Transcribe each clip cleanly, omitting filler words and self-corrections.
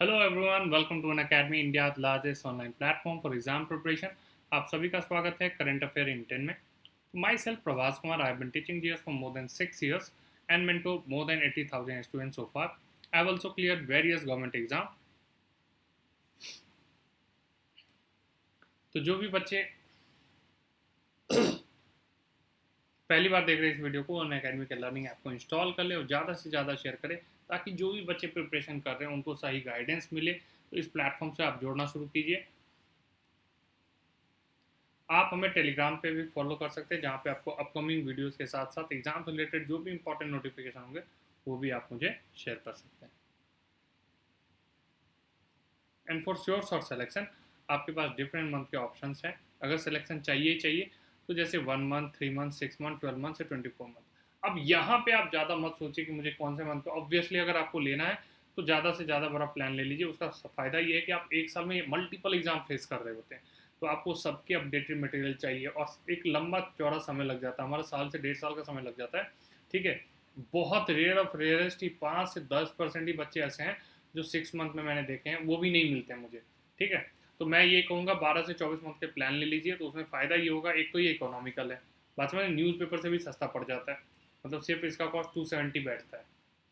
Hello everyone, welcome to Unacademy, India largest online platform for exam preparation. आप सभी का स्वागत है करंट अफेयर इन 10 में। Myself Prabhas Kumar, I have been teaching GS for more than 6 years and mentor more than 80,000 students so far. I have also cleared various government exam। तो जो भी बच्चे पहली बार देख रहे हैं इस वीडियो को, अन अकेडमी के लर्निंग ऐप को इंस्टॉल कर ले और ज़्यादा से ज़्यादा शेयर करें, ताकि जो भी बच्चे प्रिपरेशन कर रहे हैं उनको सही गाइडेंस मिले। तो इस प्लेटफॉर्म से आप जोड़ना शुरू कीजिए। आप हमें टेलीग्राम पे भी फॉलो कर सकते हैं, जहाँ पे आपको अपकमिंग वीडियोस के साथ साथ एग्जाम से रिलेटेड जो भी इंपॉर्टेंट नोटिफिकेशन होंगे वो भी आप मुझे शेयर कर सकते हैं। And for sure short selection, आपके पास डिफरेंट मंथ के ऑप्शन हैं। अगर सिलेक्शन चाहिए ही चाहिए तो जैसे 1 मंथ, 3 मंथ, 6 मंथ, 12 मंथ से 24 मंथ। अब यहाँ पे आप ज़्यादा मत सोचिए कि मुझे कौन से मंथ पे। ऑब्वियसली अगर आपको लेना है तो ज़्यादा से ज़्यादा बड़ा प्लान ले लीजिए। उसका फ़ायदा ये है कि आप एक साल में मल्टीपल एग्जाम फेस कर रहे होते हैं, तो आपको सबके अपडेटेड मटेरियल चाहिए और एक लंबा चौड़ा समय लग जाता है। हमारा साल से 1.5 साल का समय लग जाता है। ठीक है, बहुत रेयर ऑफ रेयरेस्ट ही 5 से 10% ही बच्चे ऐसे हैं जो 6 मंथ में मैंने देखे हैं, वो भी नहीं मिलते हैं मुझे। ठीक है, तो मैं ये कहूँगा 12 से 24 मंथ के प्लान ले लीजिए। तो उसमें फ़ायदा ये होगा, एक तो ये इकोनॉमिकल है, बाद में न्यूज़पेपर से भी सस्ता पड़ जाता है। मतलब सिर्फ इसका कॉस्ट 270 बैठता है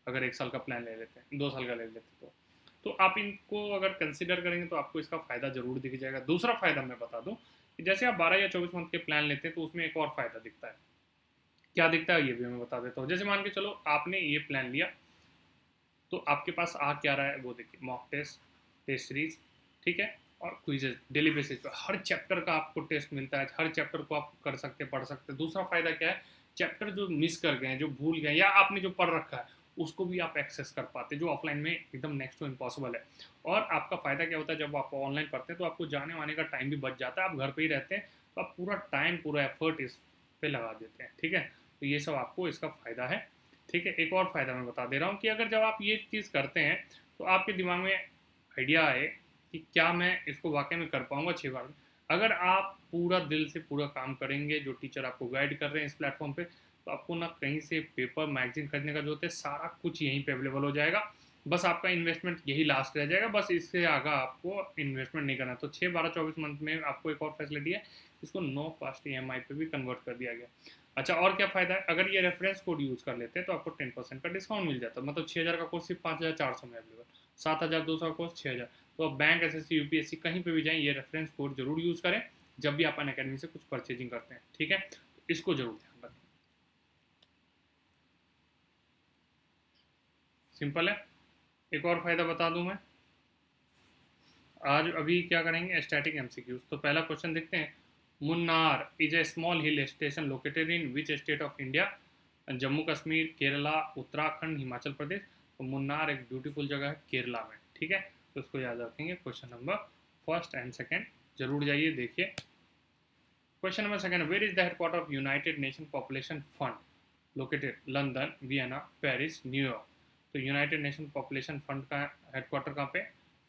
अगर 1 साल का प्लान ले लेते हैं, 2 साल का ले लेते हैं तो आप इनको अगर कंसिडर करेंगे तो आपको इसका फ़ायदा ज़रूर दिख जाएगा। दूसरा फ़ायदा मैं बता दूँ कि जैसे आप 12 या 24 मंथ के प्लान लेते हैं तो उसमें एक और फ़ायदा दिखता है। क्या दिखता है ये भी मैं बता देता हूँ। जैसे मान के चलो आपने ये प्लान लिया, तो आपके पास आ क्या रहा है वो देखिए। मॉक टेस्ट, टेस्ट सीरीज, ठीक है, और क्विजेज डेली बेसिस पर। हर चैप्टर का आपको टेस्ट मिलता है, हर चैप्टर को आप कर सकते हैं, पढ़ सकते हैं। दूसरा फायदा क्या है, चैप्टर जो मिस कर गए हैं, जो भूल गए या आपने जो पढ़ रखा है उसको भी आप एक्सेस कर पाते हैं, जो ऑफलाइन में एकदम नेक्स्ट टू इम्पॉसिबल है। और आपका फ़ायदा क्या होता है, जब आप ऑनलाइन पढ़ते हैं तो आपको जाने वाने का टाइम भी बच जाता है। आप घर पे ही रहते हैं तो आप पूरा टाइम, पूरा एफर्ट इस पे लगा देते हैं। ठीक है, तो ये सब आपको इसका फ़ायदा है। ठीक है, एक और फ़ायदा मैं बता दे रहा हूँ कि अगर जब आप ये चीज़ करते हैं तो आपके दिमाग में आइडिया आए कि क्या मैं इसको वाकई में कर पाऊँगा 6 बार में। अगर आप पूरा दिल से पूरा काम करेंगे, जो टीचर आपको गाइड कर रहे हैं इस प्लेटफॉर्म पे, तो आपको ना कहीं से पेपर मैगजीन खरीदने का जरूरत है। सारा कुछ यहीं पे अवेलेबल हो जाएगा। बस आपका इन्वेस्टमेंट यही लास्ट रह जाएगा, बस इससे आगे आपको इन्वेस्टमेंट नहीं करना। तो 6, 12, 24 मंथ में आपको एक और फैसिलिटी है, इसको नो कॉस्ट EMI पे भी कन्वर्ट कर दिया गया। अच्छा, और क्या फ़ायदा है, अगर ये रेफरेंस कोड यूज़ कर लेते हैं तो आपको 10% का डिस्काउंट मिल जाता है। मतलब 6,000 का कोर्स सिर्फ 5,400 में अवेलेबल, 7,200 का कोर्स 6,000। तो आप बैंक, SSC, UPSC कहीं पे भी जाएं, ये रेफरेंस कोड जरूर यूज़ करें जब भी आप अन अकेडमी से कुछ परचेजिंग करते हैं। ठीक है, तो इसको जरूर ध्यान रखें। सिंपल है। एक और फ़ायदा बता दूं मैं, आज अभी क्या करेंगे, स्टैटिक MCQs। तो पहला क्वेश्चन देखते हैं। Munnar is a small hill station located in which state of India? Jammu Kashmir, Kerala, Uttarakhand, Himachal Pradesh. तो मुन्नार एक ब्यूटीफुल जगह है केरला में। ठीक है, तो उसको याद रखेंगे। Question number first and second जरूर जाइए देखिए। Question number second, where is the headquarter of United Nation population fund located? London, Vienna, Paris, New York. तो यूनाइटेड नेशन पॉपुलेशन फंड का हेडक्वार्टर कहाँ पे?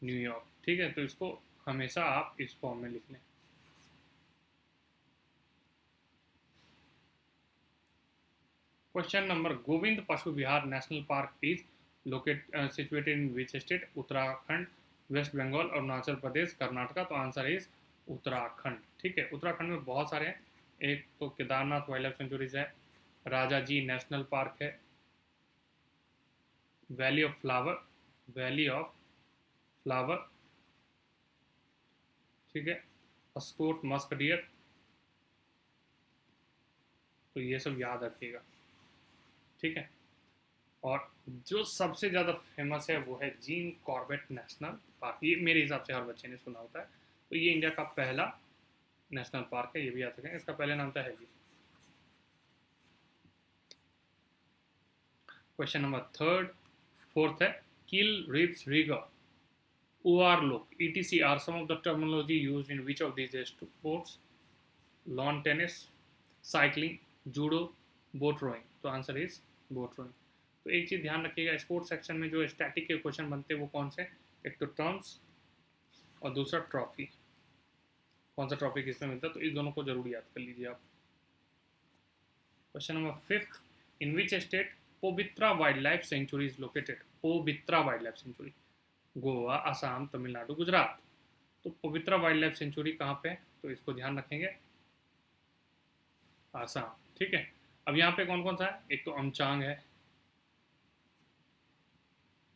न्यूयॉर्क। ठीक है, तो इसको हमेशा आप इस फॉर्म में लिख लें। Question number, Govind Pashu Vihar national park is situated in which state? Uttarakhand, West Bengal, Arunachal Pradesh, Karnataka. तो आंसर इज उत्तराखंड। ठीक है, उत्तराखंड में बहुत सारे हैं। एक तो केदारनाथ वाइल्ड लाइफ सेंचुरीज है, राजा जी नेशनल पार्क है, valley of flower, valley of flower, ठीक है, अस्कोट मस्क डियर। तो ये सब याद रखिएगा। ठीक है, और जो सबसे ज़्यादा फेमस है वो है जीन कॉर्बेट नेशनल पार्क। ये मेरे हिसाब से हर बच्चे ने सुना होता है। तो ये इंडिया का पहला नेशनल पार्क है, ये भी याद रखें। इसका पहले नाम था हैजी। क्वेश्चन नंबर थर्ड, फोर्थ है, kill, rips, rigger, overlook, ETC are some of the terminology used in which of these sports? Lawn tennis, cycling, judo, boat rowing. तो आंसर इज बोट रोइंग। तो एक चीज़ ध्यान रखिएगा, स्पोर्ट्स सेक्शन में जो static के question बनते हैं वो कौन से? एक तो टर्म्स और दूसरा ट्रॉफी। कौन सा ट्रॉफी किसमें मिलता है, तो इस दोनों को जरूर याद कर लीजिए आप। Question number fifth, in which state Pobitora wild life sanctuary is located? Pobitora wild life sanctuary Goa, Assam, Tamil Nadu, Gujarat. तो पवित्रा वाइल्ड लाइफ सेंचुरी कहाँ पे है, तो इसको ध्यान रखेंगे, आसाम। ठीक है, अब यहाँ पे कौन कौन सा है, एक तो अमचांग है,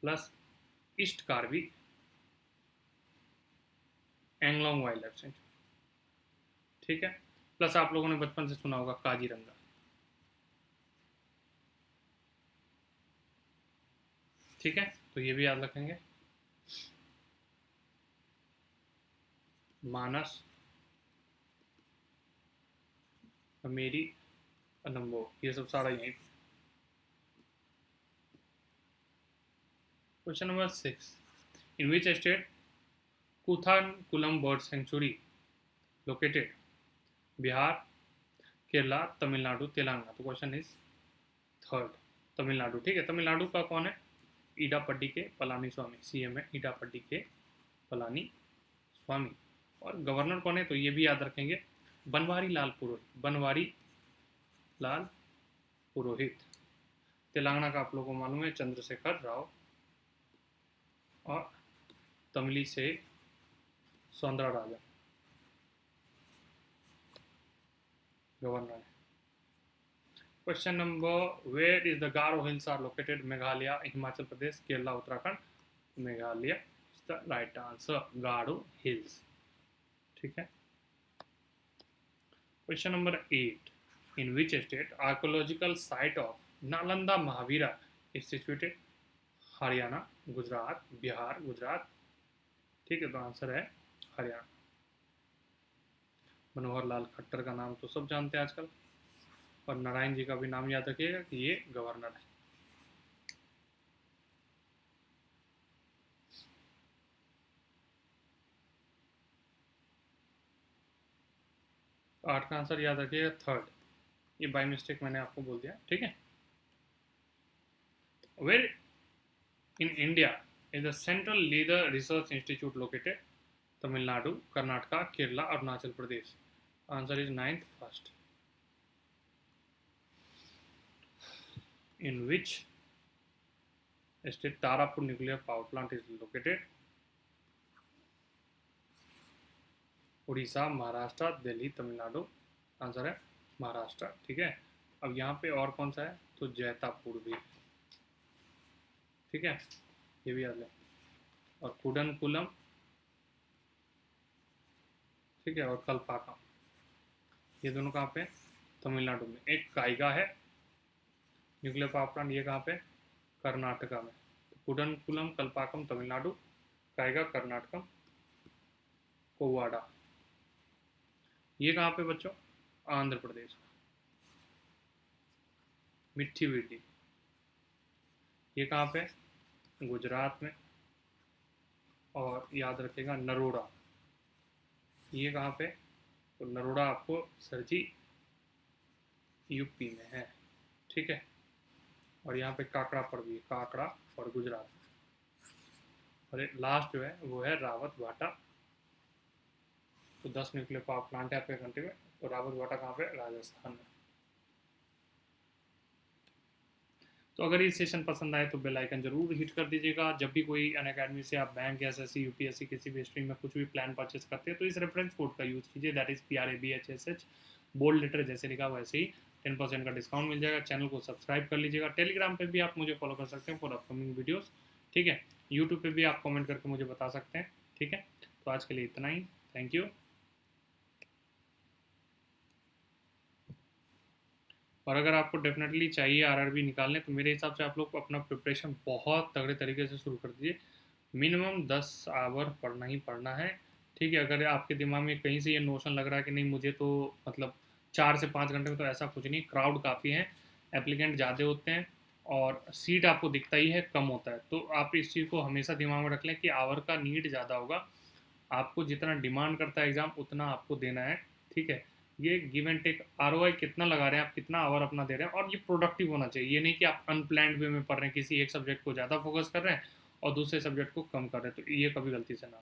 plus east Karbi, Anglong wild life century. ठीक है, प्लस आप लोगों ने बचपन से सुना होगा काजीरंगा। ठीक है, तो ये भी याद रखेंगे। मानस, मेरी, अनम्बो, ये सब सारा यहीं। Question number 6, in which state Koonthankulam bird sanctuary located, Bihar, Kerala, Tamil Nadu, Telangana. तो क्वेश्चन इज थर्ड, तमिलनाडु। ठीक है, तमिलनाडु का कौन है, ईडापड्डी के पलानी स्वामी, सीएम है ईडापड्डी के पलानी स्वामी। और गवर्नर कौन है, तो ये भी याद रखेंगे, बनवारी लाल पुरोहित, बनवारी लाल पुरोहित। तेलंगाना का आप लोगों को मालूम है चंद्रशेखर राव, और Tamilisai Soundararajan governor है। Question number, where is the Garo hills are located, Meghalaya, Himachal Pradesh, Kerala, Uttarakhand. Meghalaya is the right answer, Garo hills. ठीक है, question number 8, in which state archaeological site of Nalanda Mahavira is situated, Haryana, Gujarat, Bihar, Gujarat. ठीक है, तो आंसर है हरियाणा। मनोहर लाल खट्टर का नाम तो सब जानते हैं आजकल, और नारायण जी का भी नाम याद रखिएगा कि ये गवर्नर है। तो 8 का आंसर याद रखिएगा थर्ड, ये बाय मिस्टेक मैंने आपको बोल दिया। ठीक है, where in India is the central leather research institute located, Tamil Nadu, Karnataka, Kerala, Arunachal Pradesh. Answer is 9th first, in which state Tarapur nuclear power plant is located, Orissa, Maharashtra, Delhi, Tamil Nadu. Answer है महाराष्ट्र। ठीक है, अब यहाँ पे और कौन सा है, तो जैतापुर भी। ठीक है, ये भी याद लें, और कुडनकुलम। ठीक है, और कल्पाकम, ये दोनों कहाँ पे, तमिलनाडु में। एक काइगा है न्यूक्लियर पावर प्लांट, ये कहाँ पे, कर्नाटका में। तो कुडनकुलम, कल्पाकम तमिलनाडु, काइगा कर्नाटकम, कोवाडा ये कहाँ पे बच्चों, आंध्र प्रदेश में। मिट्टी विटी ये कहाँ पे, गुजरात में। और याद रखेगा नरोड़ा, ये कहाँ पे, तो नरोड़ा आपको सर जी यूपी में है। ठीक है, और यहाँ पे काकड़ा पड़ भी है, काकड़ा और गुजरात में। और लास्ट जो है वो है रावत भाटा, तो 10 न्यूक्लियर पावर प्लांट है आपके कंट्री में, तो रावत भाटा कहाँ पे, राजस्थान में। तो अगर ये सेशन पसंद आए तो बेल आइकन जरूर हिट कर दीजिएगा। जब भी कोई अनअकैडमी से आप बैंक, एसएससी, यूपीएससी किसी भी स्ट्रीम में कुछ भी प्लान परचेस करते हैं तो इस रेफरेंस कोड का यूज़ कीजिए, that is PRABHSH, bold letter जैसे लिखा हुआ वैसे ही 10% का डिस्काउंट मिल जाएगा। चैनल को सब्सक्राइब कर लीजिएगा। टेलीग्राम पे भी आप मुझे फॉलो कर सकते हैं फॉर अपकमिंग वीडियोस। ठीक है, यूट्यूब पे भी आप कमेंट करके मुझे बता सकते हैं। ठीक है, तो आज के लिए इतना ही, थैंक यू। और अगर आपको डेफिनेटली चाहिए आरआरबी निकालने तो मेरे हिसाब से आप लोग अपना प्रिपरेशन बहुत तगड़े तरीके से शुरू कर दीजिए। मिनिमम 10 आवर पढ़ना ही पढ़ना है। ठीक है, अगर आपके दिमाग में कहीं से ये नोशन लग रहा है कि नहीं मुझे तो मतलब 4 से 5 घंटे में, तो ऐसा कुछ नहीं, क्राउड काफ़ी है, एप्लीकेंट ज़्यादा होते हैं और सीट आपको दिखता ही है कम होता है। तो आप इस चीज़ को हमेशा दिमाग में रख लें कि आवर का नीड ज़्यादा होगा, आपको जितना डिमांड करता है एग्ज़ाम उतना आपको देना है। ठीक है, ये गिव एंड टेक, ROI कितना लगा रहे हैं आप, कितना आवर अपना दे रहे हैं, और ये प्रोडक्टिव होना चाहिए। ये नहीं कि आप अनप्लान्ड वे में पढ़ रहे हैं, किसी एक सब्जेक्ट को ज़्यादा फोकस कर रहे हैं और दूसरे सब्जेक्ट को कम कर रहे हैं, तो ये कभी गलती से ना